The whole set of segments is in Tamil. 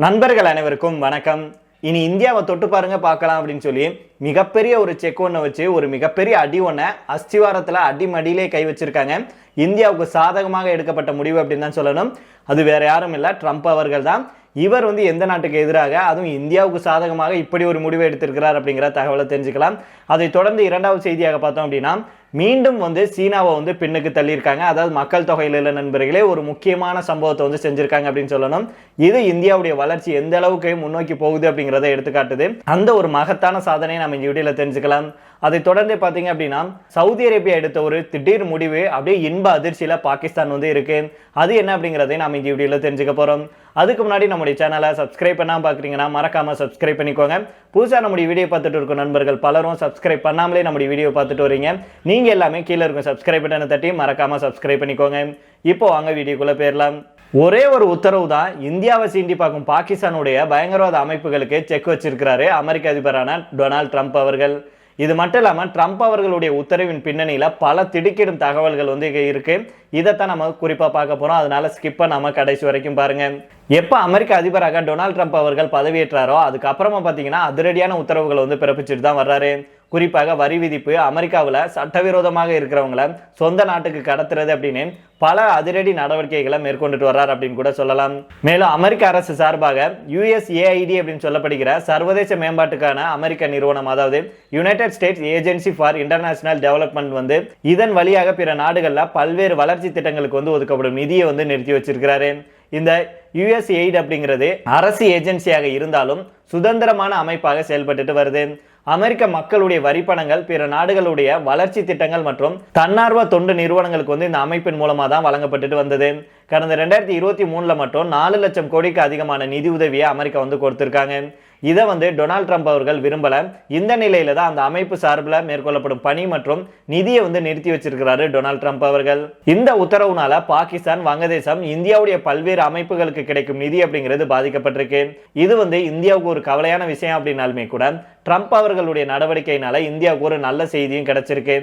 நண்பர்கள் அனைவருக்கும் வணக்கம். இனி இந்தியாவை தொட்டு பாருங்க பார்க்கலாம் அப்படின்னு சொல்லி மிகப்பெரிய ஒரு செக் ஒன்றை வச்சு ஒரு மிகப்பெரிய அடி ஒன்றை அஸ்திவாரத்தில் அடிமடியிலே கை வச்சிருக்காங்க. இந்தியாவுக்கு சாதகமாக எடுக்கப்பட்ட முடிவு அப்படின்னு தான் சொல்லணும். அது வேற யாரும் இல்லை, ட்ரம்ப் அவர்கள் தான். இவர் எந்த நாட்டுக்கு எதிராக, அதுவும் இந்தியாவுக்கு சாதகமாக இப்படி ஒரு முடிவை எடுத்திருக்கிறார் அப்படிங்கிற தகவலை தெரிஞ்சுக்கலாம். அதை தொடர்ந்து இரண்டாவது செய்தியாக பார்த்தோம் அப்படின்னா, மீண்டும் சீனாவை பின்னுக்கு தள்ளியிருக்காங்க. அதாவது மக்கள் தொகையில் உள்ள நண்பர்களே ஒரு முக்கியமான சம்பவத்தை செஞ்சிருக்காங்க அப்படின்னு சொல்லணும். இது இந்தியாவுடைய வளர்ச்சி எந்த அளவுக்கு முன்னோக்கி போகுது அப்படிங்கிறத எடுத்துக்காட்டுது. அந்த ஒரு மகத்தான சாதனையை நம்ம இந்த வீடியோல தெரிஞ்சுக்கலாம். அதை தொடர்ந்து பார்த்தீங்க அப்படின்னா, சவுதி அரேபியா எடுத்த ஒரு திடீர் முடிவு அப்படியே இன்ப அதிர்ச்சியில பாகிஸ்தான் இருக்கு. அது என்ன அப்படிங்கிறதை நாம இந்த வீடியோல தெரிஞ்சுக்க போறோம். அதுக்கு முன்னாடி நம்முடைய சேனலை சப்ஸ்கிரைப் பண்ணாம பாக்குறீங்கன்னா மறக்காம சப்ஸ்கிரைப் பண்ணிக்கோங்க. புதுசா நம்முடைய வீடியோ பார்த்துட்டு இருக்கும் நண்பர்கள் பலரும் சப்ஸ்கிரைப் பண்ணாமலே நம்முடைய வீடியோ பார்த்துட்டு வரீங்க. நீங்க எல்லாமே கீழே இருக்கும் சப்ஸ்கிரைப் பட்டனை தட்டி மறக்காம சப்ஸ்கிரைப் பண்ணிக்கோங்க. இப்போ வாங்க வீடியோக்குள்ள போயிடலாம். ஒரே ஒரு உத்தரவு தான் இந்தியாவை சீண்டி பார்க்கும் பாகிஸ்தானுடைய பயங்கரவாத அமைப்புகளுக்கு செக் வச்சிருக்கிறாரு அமெரிக்க அதிபரான டொனால்ட் ட்ரம்ப் அவர்கள். இது மட்டும் இல்லாமல் ட்ரம்ப் அவர்களுடைய உத்தரவின் பின்னணியில் பல திடுக்கிடும் தகவல்கள் இருக்கு. இதைத்தான் நம்ம குறிப்பாக பார்க்க போகிறோம். அதனால ஸ்கிப் பண்ணாம கடைசி வரைக்கும் பாருங்க. எப்போ அமெரிக்க அதிபராக டொனால்ட் ட்ரம்ப் அவர்கள் பதவியேற்றாரோ அதுக்கப்புறமா பார்த்தீங்கன்னா அதிரடியான உத்தரவுகளை பிறப்பிச்சுட்டு தான் வர்றாரு. குறிப்பாக வரி விதிப்பு, அமெரிக்காவில் சட்டவிரோதமாக இருக்கிறவங்கள சொந்த நாட்டுக்கு கடத்துறது அப்படின்னு பல அதிரடி நடவடிக்கைகளை மேற்கொண்டுட்டு வர்றார் அப்படின்னு கூட சொல்லலாம். மேலும் அமெரிக்க அரசு சார்பாக USAID அப்படின்னு சொல்லப்படுகிற சர்வதேச மேம்பாட்டுக்கான அமெரிக்க நிறுவனம், அதாவது United states agency for international development இதன் வழியாக பிற நாடுகளில் பல்வேறு வளர்ச்சி திட்டங்களுக்கு ஒதுக்கப்படும் நிதியை நிறுத்தி வச்சிருக்கிறாரு. இந்த USAID அப்படிங்கிறது அரசு ஏஜென்சியாக இருந்தாலும் சுதந்திரமான அமைப்பாக செயல்பட்டு வருது. அமெரிக்க மக்களுடைய வரிப்பணங்கள் பிற நாடுகளுடைய வளர்ச்சி திட்டங்கள் மற்றும் தன்னார்வ தொண்டு நிறுவனங்களுக்கு இந்த அமைப்பின் மூலமா தான் வழங்கப்பட்டு வந்தது. கடந்த 2023 மட்டும் 4 லட்சம் கோடிக்கு அதிகமான நிதி உதவியை அமெரிக்கா கொடுத்திருக்காங்க. இதை டொனால்ட் ட்ரம்ப் அவர்கள் விரும்பல. இந்த நிலையில தான் அந்த அமைப்பு சார்பில் மேற்கொள்ளப்படும் பணி மற்றும் நிதியை நிறுத்தி வச்சிருக்கிறாரு டொனால்ட் ட்ரம்ப் அவர்கள். இந்த உத்தரவுனால பாகிஸ்தான், வங்கதேசம், இந்தியாவுடைய பல்வேறு அமைப்புகளுக்கு கிடைக்கும் நிதி அப்படிங்கிறது பாதிக்கப்பட்டிருக்கு. இது இந்தியாவுக்கு ஒரு கவலையான விஷயம் அப்படின்னாலுமே கூட ட்ரம்ப் அவர்களுடைய நடவடிக்கையினால இந்தியாவுக்கு ஒரு நல்ல செய்தியும் கிடைச்சிருக்கு.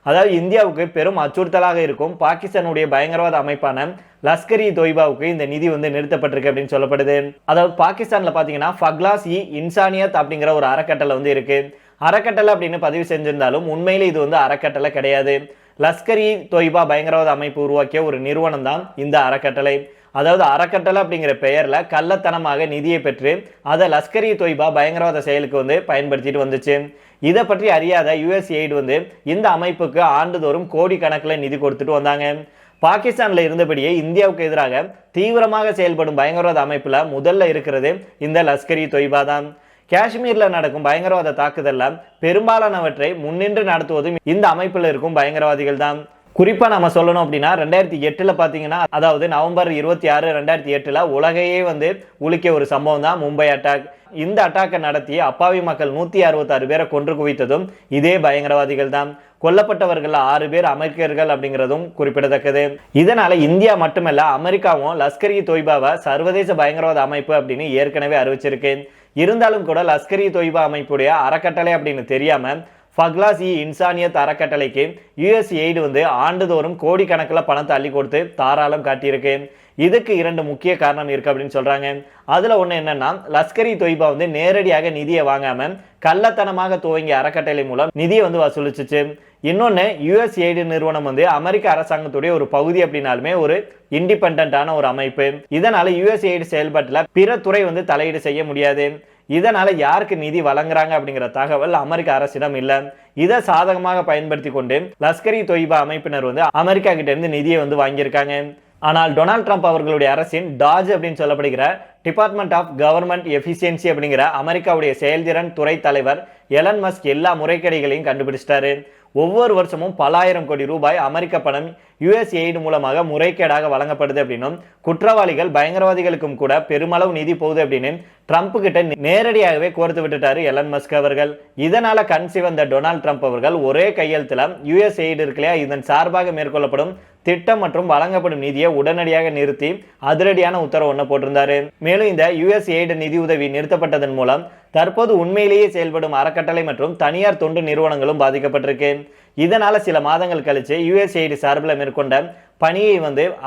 அதாவது இந்தியாவுக்கு பெரும் அச்சுறுத்தலாக இருக்கும் பாகிஸ்தானுடைய பயங்கரவாத அமைப்பான லஷ்கர்-இ தொய்பாவுக்கு இந்த நிதி நிறுத்தப்பட்டிருக்கு அப்படின்னு சொல்லப்படுது. அதாவது பாகிஸ்தான்ல பாத்தீங்கன்னா ஃபக்லாஸ் இ இன்சானியத் அப்படிங்கிற ஒரு அறக்கட்டளை இருக்கு. அறக்கட்டளை அப்படின்னு பதிவு செஞ்சிருந்தாலும் உண்மையிலே இது அறக்கட்டளை கிடையாது. லஷ்கர்-இ தொய்பா பயங்கரவாத அமைப்பு உருவாக்கிய ஒரு நிறுவனம் தான் இந்த அறக்கட்டளை. அதாவது அறக்கட்டளை அப்படிங்கிற பெயர்ல கள்ளத்தனமாக நிதியை பெற்று அதை லஷ்கர்-இ தொய்பா பயங்கரவாத செயலுக்கு பயன்படுத்திட்டு வந்துச்சு. இதை பற்றி அறியாத USAID இந்த அமைப்புக்கு ஆண்டுதோறும் கோடி கணக்கில் நிதி கொடுத்துட்டு வந்தாங்க. பாகிஸ்தான்ல இருந்தபடியே இந்தியாவுக்கு எதிராக தீவிரமாக செயல்படும் பயங்கரவாத அமைப்புல முதல்ல இருக்கிறது இந்த லஷ்கர்-இ தொய்பா தான். காஷ்மீர்ல நடக்கும் பயங்கரவாத தாக்குதல்ல பெரும்பாலானவற்றை முன்னின்று நடத்துவதும் இந்த அமைப்புல இருக்கும் பயங்கரவாதிகள் தான். குறிப்பா நம்ம சொல்லணும் அப்படின்னா 2008 பாத்தீங்கன்னா, அதாவது நவம்பர் 26, 2008 உலகையே உலுக்கிய ஒரு சம்பவம் தான் மும்பை அட்டாக். இந்த அட்டாக்கை நடத்தி அப்பாவி மக்கள் 166 பேரை கொன்று குவித்ததும் இதே பயங்கரவாதிகள் தான். கொல்லப்பட்டவர்கள் 6 பேர் அமெரிக்கர்கள் அப்படிங்கிறதும் குறிப்பிடத்தக்கது. இதனால இந்தியா மட்டுமல்ல, அமெரிக்காவும் லஷ்கர்-இ தொய்பாவை சர்வதேச பயங்கரவாத அமைப்பு அப்படின்னு ஏற்கனவே அறிவிச்சிருக்கு. இருந்தாலும் கூட லஷ்கர்-இ தொய்பா அமைப்புடைய அறக்கட்டளை அப்படின்னு தெரியாம ஃபக்லாஸ் இ இன்சானியத் அறக்கட்டளைக்கு USAID ஆண்டுதோறும் கோடிக்கணக்கில் பணத்தை அள்ளி கொடுத்து தாராளம் காட்டியிருக்கு. இதுக்கு 2 முக்கிய காரணம் இருக்கு அப்படின்னு சொல்றாங்க. அதுல ஒண்ணு என்னன்னா, லஷ்கர்-இ தொய்பா நேரடியாக நிதியை வாங்காம கள்ளத்தனமாக துவங்கிய அறக்கட்டளை மூலம் நிதியை வசூலிச்சுச்சு. இன்னொன்னு, USAID நிறுவனம் அமெரிக்க அரசாங்கத்துடைய ஒரு பகுதி அப்படின்னாலுமே ஒரு இண்டிபெண்டான ஒரு அமைப்பு. இதனால USAID செயல்பாட்டுல பிற துறை தலையீடு செய்ய முடியாது. இதனால யாருக்கு நிதி வழங்குறாங்க அப்படிங்கிற தகவல் அமெரிக்க அரசிடம் இல்ல. இதை சாதகமாக பயன்படுத்தி கொண்டு லஷ்கர்-இ தொய்பா அமைப்பினர் அமெரிக்கா கிட்ட இருந்து நிதியை வாங்கியிருக்காங்க. ஆனால் டொனால்ட் ட்ரம்ப் அவர்களுடைய அரசின் டாஜ் அப்படின்னு சொல்லப்படுகிற டிபார்ட்மெண்ட் ஆஃப் கவர்மெண்ட் எஃபிஷியன்சி அப்படிங்கிற அமெரிக்காவுடைய செயல்திறன் துறை தலைவர் எலன் மஸ்க் எல்லா முறைகேடுகளையும் கண்டுபிடிச்சிட்டாரு. ஒவ்வொரு வருஷமும் பல ஆயிரம் கோடி ரூபாய் அமெரிக்க பணம் USAID மூலமாக முறைகேடாக வழங்கப்படுது அப்படின்னும், குற்றவாளிகள் பயங்கரவாதிகளுக்கும் கூட பெருமளவு நிதி போகுது அப்படின்னு ட்ரம்ப் கிட்ட நேரடியாகவே கோர்த்து விட்டுட்டாரு எலன் மஸ்க் அவர்கள். இதனால கண் சிவந்த டொனால்ட் ட்ரம்ப் அவர்கள் ஒரே கையெழுத்துல USAID இருக்குல்லையா, இதன் சார்பாக மேற்கொள்ளப்படும் திட்டம் மற்றும் வழங்கப்படும் நிதியை உடனடியாக நிறுத்தி அதிரடியான உத்தரவு போட்டிருந்தாரு. மேலும் இந்த USAID நிதி உதவி நிறுத்தப்பட்டதன் மூலம் தற்போது உண்மையிலேயே செயல்படும் அறக்கட்டளை மற்றும் தனியார் தொண்டு நிறுவனங்களும் பாதிக்கப்பட்டிருக்கு. இதனால சில மாதங்கள் கழிச்சு யுஎஸ்ஏஐடி சார்பில் மேற்கொண்ட பணியை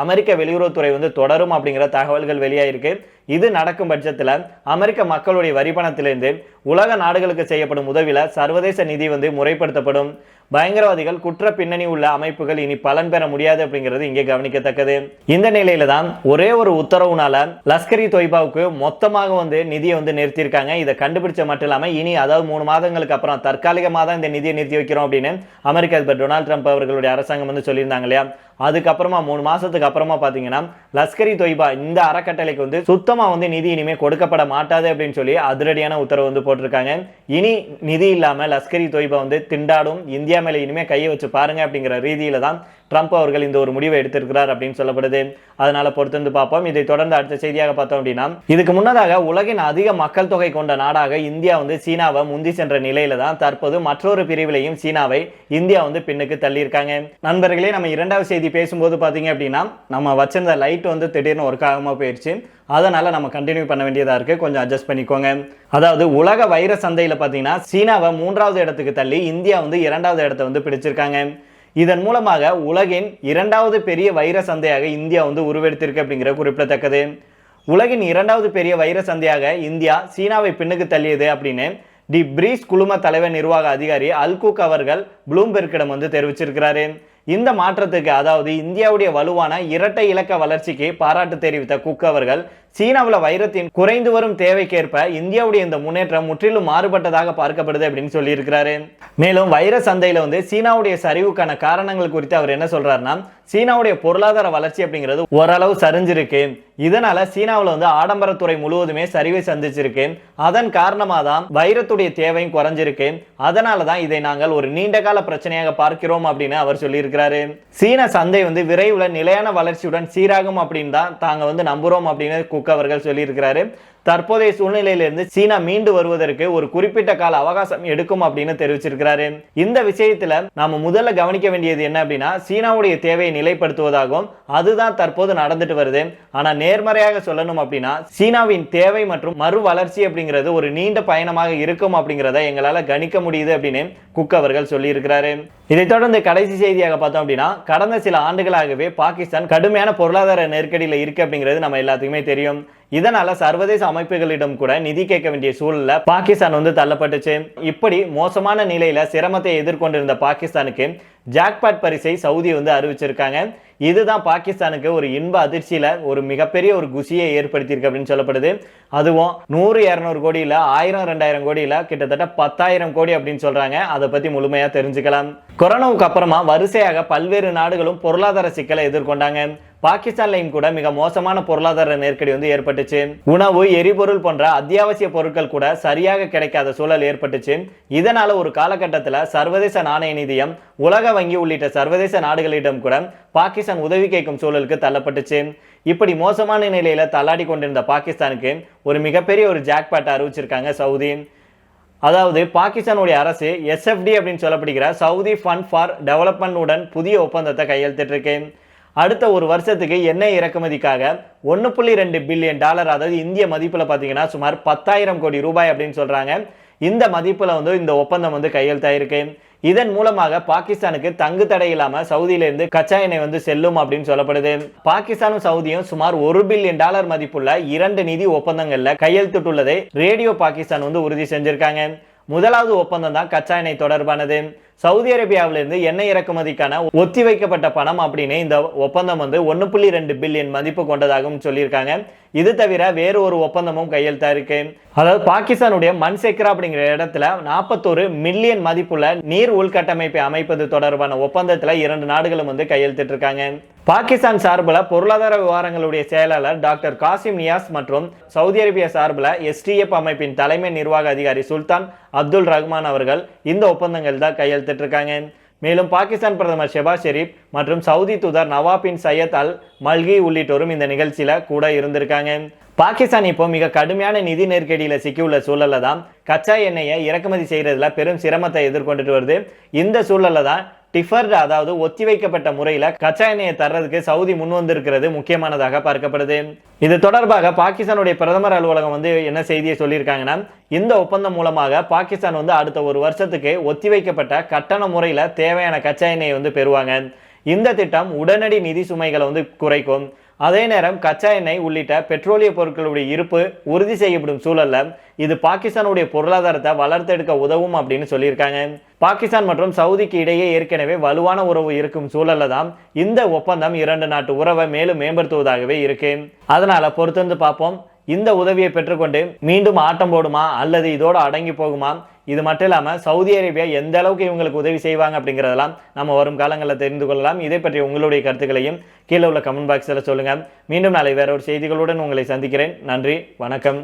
அமெரிக்க வெளியுறவுத்துறை தொடரும் அப்படிங்கிற தகவல்கள் வெளியாயிருக்கு. இது நடக்கும் பட்சத்தில் அமெரிக்க மக்களுடைய வரிப்பணத்திலிருந்து உலக நாடுகளுக்கு செய்யப்படும் உதவியில சர்வதேச நிதி முறைப்படுத்தப்படும். பயங்கரவாதிகள் குற்ற பின்னணி உள்ள அமைப்புகள் இனி பலன் பெற முடியாது அப்படிங்கிறது இங்கே கவனிக்கத்தக்கது. இந்த நிலையில தான் ஒரே ஒரு உத்தரவுனால லஷ்கர் இ தொய்பாவுக்கு மொத்தமாக நிதியை நிறுத்தியிருக்காங்க. இதை கண்டுபிடிச்ச மட்டும் இல்லாம இனி அதாவது 3 மாதங்களுக்கு அப்புறம் தற்காலிகமாக தான் இந்த நிதியை நிறுத்தி வைக்கிறோம் அப்படின்னு அமெரிக்க அதிபர் டொனால்டு ட்ரம்ப் அவர்களுடைய அரசாங்கம் சொல்லியிருந்தாங்க இல்லையா. அதுக்கப்புறமா 3 மாசத்துக்கு அப்புறமா பாத்தீங்கன்னா லஷ்கர் இ தொய்பா இந்த அறக்கட்டளைக்கு சுத்தமா நிதி இனிமே கொடுக்கப்பட மாட்டாது அப்படின்னு சொல்லி அதிரடியான உத்தரவு போட்டிருக்காங்க. இனி நிதி இல்லாம லஷ்கர் இ தொய்பா திண்டாடும், இந்தியா மேல இனிமே கையை வச்சு பாருங்க அப்படிங்கிற ரீதியில தான் ட்ரம்ப் அவர்கள் இந்த ஒரு முடிவை எடுத்திருக்கிறார் அப்படின்னு சொல்லப்படுது. அதனால பொறுத்து பார்ப்போம். இதை தொடர்ந்து அடுத்த செய்தியாக பார்த்தோம் அப்படின்னா, இதுக்கு முன்னதாக உலகின் அதிக மக்கள் தொகை கொண்ட நாடாக இந்தியா சீனாவை முந்தி சென்ற நிலையில தான் தற்போது மற்றொரு பிரிவிலையும் சீனாவை இந்தியா பின்னுக்கு தள்ளியிருக்காங்க. நண்பர்களே, நம்ம இரண்டாவது செய்தி பேசும்போது பாத்தீங்க அப்படின்னா நம்ம வச்சிருந்த லைட் திடீர்னு ஒர்க் ஆகாம போயிடுச்சு. அதனால நம்ம கண்டினியூ பண்ண வேண்டியதா இருக்கு, கொஞ்சம் அட்ஜஸ்ட் பண்ணிக்கோங்க. அதாவது உலக வைரஸ் சந்தையில பாத்தீங்கன்னா சீனாவை 3வது இடத்துக்கு தள்ளி இந்தியா 2வது இடத்தை பிடிச்சிருக்காங்க. இதன் மூலமாக உலகின் 2வது பெரிய வைரஸ் சந்தையாக இந்தியா உருவெடுத்திருக்கு அப்படிங்கிற குறிப்பிடத்தக்கது. உலகின் 2வது பெரிய வைரஸ் சந்தையாக இந்தியா சீனாவை பின்னுக்கு தள்ளியது அப்படின்னு தி பிரீஸ் குழும தலைவர் நிர்வாக அதிகாரி அல்குக் அவர்கள் ப்ளூம்பெர்க்கிடம் தெரிவிச்சிருக்கிறாரு. இந்த மாற்றத்துக்கு, அதாவது இந்தியாவுடைய வலுவான இரட்டை இலக்க வளர்ச்சிக்கு பாராட்டு தெரிவித்த குக் அவர்கள் சீனாவில் வைரத்தின் குறைந்து வரும் தேவைக்கேற்ப இந்தியாவுடைய இந்த முன்னேற்றம் முற்றிலும் மாறுபட்டதாக பார்க்கப்படுது அப்படின்னு சொல்லி இருக்கிறாரு. மேலும் வைரஸ் சந்தையில சீனாவுடைய சரிவுக்கான காரணங்கள் குறித்து அவர் என்ன சொல்றாருன்னா, சீனாவுடைய பொருளாதார வளர்ச்சி அப்படிங்கிறது ஓரளவு சரிஞ்சிருக்கு. இதனால சீனாவில் ஆடம்பரத்துறை முழுவதுமே சரிவை சந்திச்சிருக்கு. அதன் காரணமாக தான் வைரத்துடைய தேவையும் குறைஞ்சிருக்கு. அதனாலதான் இதை நாங்கள் ஒரு நீண்ட கால பிரச்சனையாக பார்க்கிறோம் அப்படின்னு அவர் சொல்லியிருக்கிறாரு. சீன சந்தை விரைவில் நிலையான வளர்ச்சியுடன் சீராகும் அப்படின்னு தான் தாங்க நம்புறோம் அப்படின்னு குக் அவர்கள் சொல்லியிருக்கிறாரு. தற்போதைய சூழ்நிலையிலிருந்து சீனா மீண்டு வருவதற்கு ஒரு குறிப்பிட்ட கால அவகாசம் எடுக்கும் அப்படின்னு தெரிவிச்சிருக்கிறாரு. இந்த விஷயத்துல நாம முதல்ல கவனிக்க வேண்டியது என்ன அப்படின்னா, சீனாவுடைய தேவையை நிலைப்படுத்துவதாகவும் அதுதான் தற்போது நடந்துட்டு வருது. ஆனா நேர்மறையாக சொல்லணும் அப்படின்னா, சீனாவின் தேவை மற்றும் மறு வளர்ச்சி அப்படிங்கிறது ஒரு நீண்ட பயணமாக இருக்கும் அப்படிங்கிறத எங்களால கணிக்க முடியுது அப்படின்னு குக் அவர்கள் சொல்லி இருக்கிறாரு. இதை தொடர்ந்து கடைசி செய்தியாக பார்த்தோம் அப்படின்னா, கடந்த சில ஆண்டுகளாகவே பாகிஸ்தான் கடுமையான பொருளாதார நெருக்கடியில் இருக்கு அப்படிங்கிறது நம்ம எல்லாத்துக்குமே தெரியும். இதனால சர்வதேச அமைப்புகளிடம் கூட நிதி கேட்க வேண்டிய சூழல்ல பாகிஸ்தான் தள்ளப்பட்டுச்சு. இப்படி மோசமான நிலையில சிரமத்தை எதிர்கொண்டிருந்த பாகிஸ்தானுக்கு ஜாக்பாட் பரிசை சவுதி அறிவிச்சிருக்காங்க. இதுதான் பாகிஸ்தானுக்கு ஒரு இன்ப அதிர்ச்சியில ஒரு மிகப்பெரிய ஒரு குஷியை ஏற்படுத்தியிருக்கு அப்படின்னு சொல்லப்படுது. அதுவும் 100-200 கோடி இல்ல 1000-2000 கோடி இல்ல கிட்டத்தட்ட 10,000 கோடி அப்படின்னு சொல்றாங்க. அதை பத்தி முழுமையா தெரிஞ்சுக்கலாம். கொரோனாவுக்கு அப்புறமா வரிசையாக பல்வேறு நாடுகளும் பொருளாதார சிக்கலை எதிர்கொண்டாங்க. பாகிஸ்தான்லையும் கூட மிக மோசமான பொருளாதார நெருக்கடி ஏற்பட்டுச்சு. உணவு, எரிபொருள் போன்ற அத்தியாவசிய பொருட்கள் கூட சரியாக கிடைக்காத சூழல் ஏற்பட்டுச்சு. இதனால ஒரு காலகட்டத்தில் சர்வதேச நாணய நிதியம், உலக வங்கி உள்ளிட்ட சர்வதேச நாடுகளிடம் கூட பாகிஸ்தான் உதவி கேட்கும் சூழலுக்கு தள்ளப்பட்டுச்சு. இப்படி மோசமான நிலையில தள்ளாடி கொண்டிருந்த பாகிஸ்தானுக்கு ஒரு மிகப்பெரிய ஒரு ஜாக்பாட் அறிவிச்சிருக்காங்க சவுதி. அதாவது பாகிஸ்தானுடைய அரசு SFD அப்படின்னு சொல்லப்படுகிற சவுதி ஃபண்ட் ஃபார் டெவலப்மெண்ட் உடன் புதிய ஒப்பந்தத்தை கையெழுத்திட்டிருக்கு. அடுத்த ஒரு வருஷத்துக்கு எண்ணெய் இறக்குமதிக்காக $1.2 பில்லியன், அதாவது இந்திய மதிப்புல பாத்தீங்கன்னா சுமார் 10,000 கோடி ரூபாய் அப்படின்னு சொல்றாங்க. இந்த மதிப்புல இந்த ஒப்பந்தம் கையெழுத்தாயிருக்கு. இதன் மூலமாக பாகிஸ்தானுக்கு தங்கு தடை இல்லாம சவுதியில இருந்து கச்சா எண்ணெய் செல்லும் அப்படின்னு சொல்லப்படுது. பாகிஸ்தானும் சவுதியும் சுமார் $1 பில்லியன் மதிப்புள்ள 2 நிதி ஒப்பந்தங்கள்ல கையெழுத்திட்டுள்ளதை ரேடியோ பாகிஸ்தான் உறுதி செஞ்சிருக்காங்க. முதலாவது ஒப்பந்தம் தான் கச்சா எண்ணெய் தொடர்பானது. சவுதி அரேபியாவிலிருந்து எண்ணெய் இறக்குமதிக்கான ஒத்திவைக்கப்பட்ட பணம் அப்படின்னு இந்த ஒப்பந்தம் $1.2 பில்லியன் மதிப்பு கொண்டதாகவும் சொல்லியிருக்காங்க. இது தவிர வேறு ஒரு ஒப்பந்தமும் கையெழுத்தா இருக்கு. அதாவது பாகிஸ்தானுடைய மன்செக்ரா அப்படிங்கிற இடத்துல 41 மில்லியன் மதிப்புள்ள நீர் உள்கட்டமைப்பை அமைப்பது தொடர்பான ஒப்பந்தத்துல 2 நாடுகளும் கையெழுத்திட்டு இருக்காங்க. பாகிஸ்தான் சார்பில் பொருளாதார விவகாரங்களுடைய செயலாளர் டாக்டர் காசிம் நியாஸ் மற்றும் சவுதி அரேபியா சார்பில் STF அமைப்பின் தலைமை நிர்வாக அதிகாரி சுல்தான் அப்துல் ரஹ்மான் அவர்கள் இந்த ஒப்பந்தங்கள் தான் கையெழுத்திட்டு இருக்காங்க. மேலும் பாகிஸ்தான் பிரதமர் ஷெபாஸ் ஷெரீப் மற்றும் சவுதி தூதர் நவாப் பின் சையத் அல் மல்கி உள்ளிட்டோரும் இந்த நிகழ்ச்சியில கூட இருந்திருக்காங்க. பாகிஸ்தான் இப்போ மிக கடுமையான நிதி நெருக்கடியில சிக்கியுள்ள சூழல்ல தான் கச்சா எண்ணெயை இறக்குமதி செய்யறதுல பெரும் சிரமத்தை எதிர்கொண்டுட்டு வருது. இந்த சூழல்ல தான் டிஃபர்டு அதாவது ஒத்திவைக்கப்பட்ட முறையில் கச்சா எண்ணெயை தர்றதுக்கு சவுதி முன் வந்திருக்கிறது முக்கியமானதாக பார்க்கப்படுது. இது தொடர்பாக பாகிஸ்தானுடைய பிரதமர் அலுவலகம் என்ன செய்தியை சொல்லியிருக்காங்கன்னா, இந்த ஒப்பந்தம் மூலமாக பாகிஸ்தான் அடுத்த ஒரு வருஷத்துக்கு ஒத்திவைக்கப்பட்ட கட்டண முறையில் தேவையான கச்சா எண்ணெயை பெறுவாங்க. இந்த திட்டம் உடனடி நிதி சுமைகளை குறைக்கும். அதே நேரம் கச்சா எண்ணெய் உள்ளிட்ட பெட்ரோலிய பொருட்களுடைய இருப்பு உறுதி செய்யப்படும் சூழல்ல இது பாகிஸ்தானுடைய பொருளாதாரத்தை வளர்த்தெடுக்க உதவும் அப்படின்னு சொல்லியிருக்காங்க. பாகிஸ்தான் மற்றும் சவுதிக்கு இடையே ஏற்கனவே வலுவான உறவு இருக்கும் சூழல்ல தான் இந்த ஒப்பந்தம் இரண்டு நாட்டு உறவை மேலும் மேம்படுத்துவதாகவே இருக்கு. அதனால பொறுத்திருந்து பார்ப்போம். இந்த உதவியை பெற்றுக்கொண்டு மீண்டும் ஆட்டம் போடுமா அல்லது இதோட அடங்கி போகுமா? இது மட்டும் இல்லாமல் சவுதி அரேபியா எந்த அளவுக்கு இவங்களுக்கு உதவி செய்வாங்க அப்படிங்கிறதெல்லாம் நம்ம வரும் காலங்களில் தெரிந்து கொள்ளலாம். இதை பற்றி உங்களுடைய கருத்துக்களையும் கீழே உள்ள கமெண்ட் பாக்ஸில் சொல்லுங்கள். மீண்டும் நாளை வேற ஒரு செய்திகளுடன் உங்களை சந்திக்கிறேன். நன்றி, வணக்கம்.